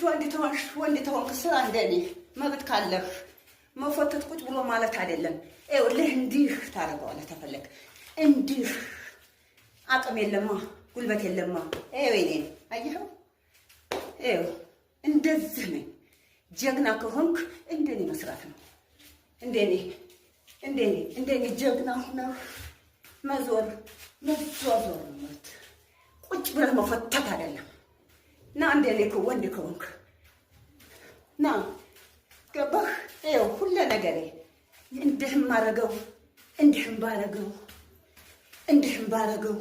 ወንድ ተሆንክ ስራ እንደኔ መብት ካለህ መፎተት ቁጭ ብሎ ማለት አይደለም። ይኸውልህ እንዲህ ታደርገዋለህ ተፈለግ እንዲህ አቅም የለማ ጉልበት የለማ። ይኸው እኔ አየኸው ይኸው እንደዚህ ነኝ። ጀግና ከሆንክ እንደኔ መስራት ነው። እንደኔ ጀግና ሆነህ መዞር ነው ማለት ቁጭ ብለህ መፈተት አይደለም። ና እንደኔ ወንድ ከሆንክ ና ገባህ? ይኸው ሁሉ ነገሬ እንዲህም ባረገው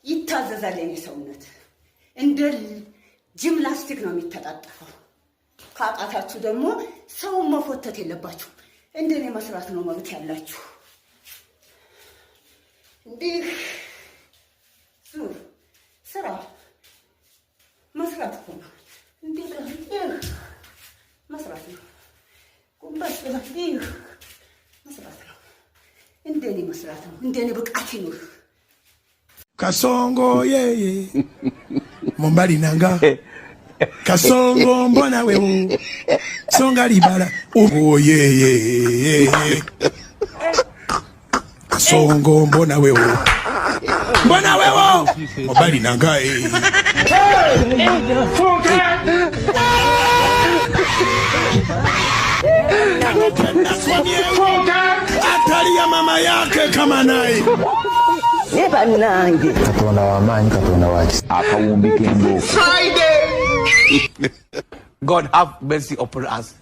ይታዘዛል። የኔ ሰውነት እንደ ጂምናስቲክ ነው የሚተጣጠፈው። ካቃታችሁ ደግሞ ሰውን መፎተት የለባችሁ። እንደኔ መስራት ነው መብት ያላችሁ። እንዲህ ዙር ስራ መስራት ነው። እንዲህ መስራት ነው። ጉንባስ ይህ መስራት ነው። እንደኔ መስራት ነው። እንደኔ ብቃት ይኑር። Kasongo yeye Mombali nanga Kasongo mbona wewe Songa libala oh yeye Kasongo mbona wewe Mombali nanga Atali ya mama yake kama naye Neba nange Katonda wamanyi katonda waki akawumbika embo Friday God have mercy upon us.